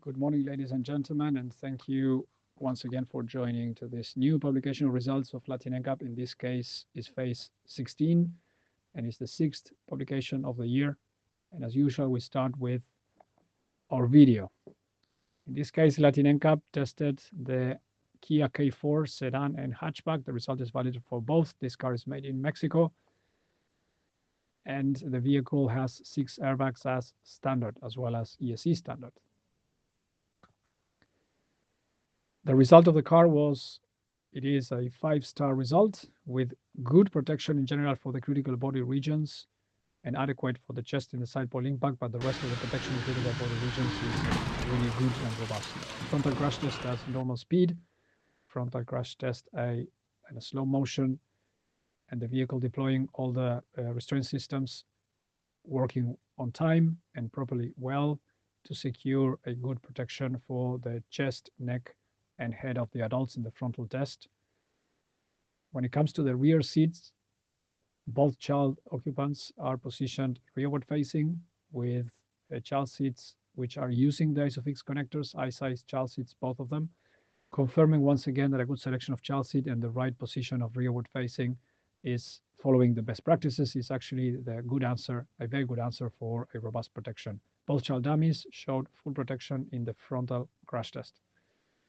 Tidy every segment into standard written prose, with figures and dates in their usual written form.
Good morning, ladies and gentlemen, and thank you once again for joining to this new publication of results of LatinNCAP. In this case, is phase 16, and it's the sixth publication of the year. And as usual, we start with our video. In this case, LatinNCAP tested the Kia K4 sedan and hatchback. The result is valid for both. This car is made in Mexico, and the vehicle has 6 airbags as standard, as well as ESC standard. The result of the car it is a 5-star result with good protection in general for the critical body regions and adequate for the chest and the side pole impact, but the rest of the protection in critical body regions is really good and robust. Frontal crash test has normal speed, frontal crash test in a slow motion, and the vehicle deploying all the restraint systems working on time and properly well to secure a good protection for the chest, neck, and head of the adults in the frontal test. When it comes to the rear seats, both child occupants are positioned rearward facing with child seats which are using the ISOFIX connectors, I-size child seats, both of them, confirming once again that a good selection of child seat and the right position of rearward facing is following the best practices, is actually the good answer, a very good answer for a robust protection. Both child dummies showed full protection in the frontal crash test.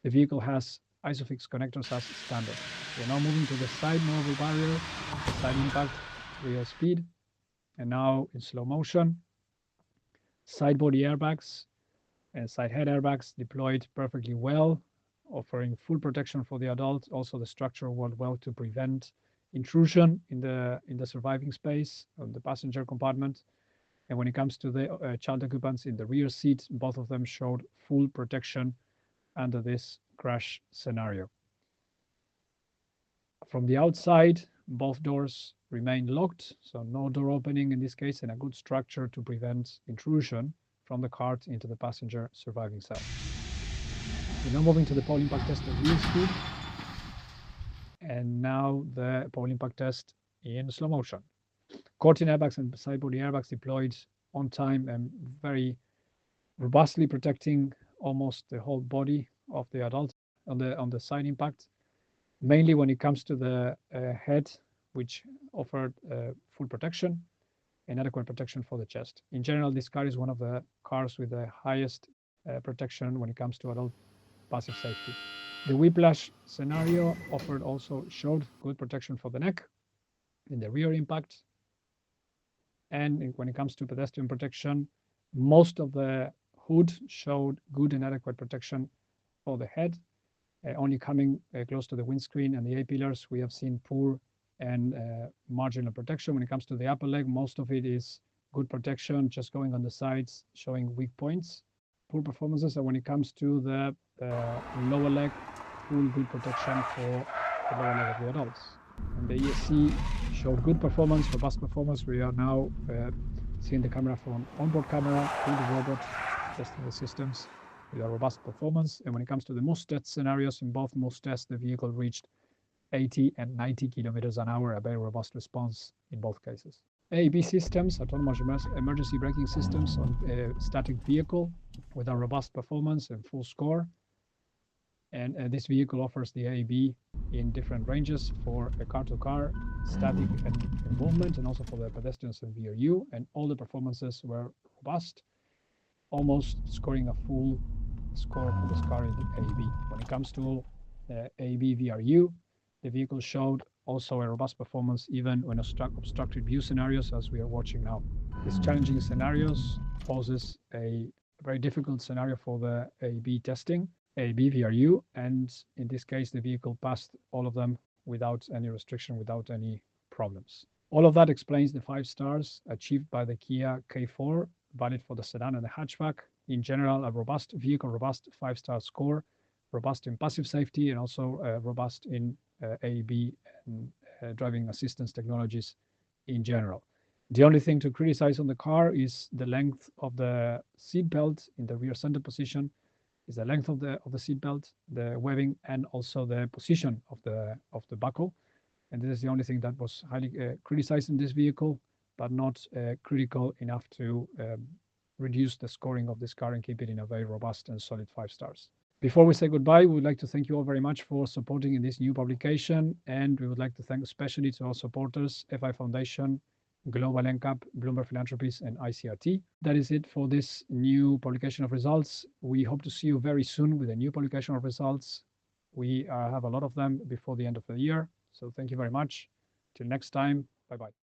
The vehicle has ISOFIX connectors as standard. We're now moving to the side movable barrier, the side impact, real speed, and now in slow motion. Side body airbags and side head airbags deployed perfectly well, offering full protection for the adult. Also, the structure worked well to prevent intrusion in the surviving space of the passenger compartment. And when it comes to the child occupants in the rear seat, both of them showed full protection under this crash scenario. From the outside, both doors remain locked, so no door opening in this case, and a good structure to prevent intrusion from the cart into the passenger surviving cell. We're now moving to the pole impact test of wheel speed, and now the pole impact test in slow motion. Curtain airbags and side body airbags deployed on time and very robustly protecting almost the whole body of the adult on the side impact, mainly when it comes to the head, which offered full protection and adequate protection for the chest. In general, this car is one of the cars with the highest protection when it comes to adult passive safety. The whiplash scenario showed good protection for the neck in the rear impact. And when it comes to pedestrian protection, most of the hood showed good and adequate protection for the head. Only coming close to the windscreen and the A-pillars, we have seen poor and marginal protection. When it comes to the upper leg, most of it is good protection, just going on the sides, showing weak points, poor performances. And when it comes to the lower leg, full good protection for the lower leg of the adults. And the ESC showed good performance, robust performance. We are now seeing the camera from onboard camera through the robot, testing the systems with a robust performance. And when it comes to the most test scenarios, in both most tests, the vehicle reached 80 and 90 kilometers an hour, a very robust response in both cases. AEB systems, autonomous emergency braking systems on a static vehicle with a robust performance and full score. And this vehicle offers the AEB in different ranges for a car-to-car, static and movement, and also for the pedestrians and VRU. And all the performances were robust, almost scoring a full score for this car in the AEB. When it comes to AEB VRU, the vehicle showed also a robust performance even when obstructed view scenarios, as we are watching now. These challenging scenarios poses a very difficult scenario for the AEB testing, AEB VRU, and in this case, the vehicle passed all of them without any restriction, without any problems. All of that explains the 5 stars achieved by the Kia K4, valid for the sedan and the hatchback. In general, a robust vehicle, robust 5-star score, robust in passive safety, and also robust in AEB and driving assistance technologies in general. The only thing to criticize on the car is the length of the seat belt in the rear center position, is the length of the seat belt, the webbing, and also the position of the buckle. And this is the only thing that was highly criticized in this vehicle, but not critical enough to reduce the scoring of this car and keep it in a very robust and solid 5 stars. Before we say goodbye, we would like to thank you all very much for supporting in this new publication, and we would like to thank especially to our supporters, FI Foundation, Global NCAP, Bloomberg Philanthropies, and ICRT. That is it for this new publication of results. We hope to see you very soon with a new publication of results. We have a lot of them before the end of the year. So thank you very much. Till next time, bye-bye.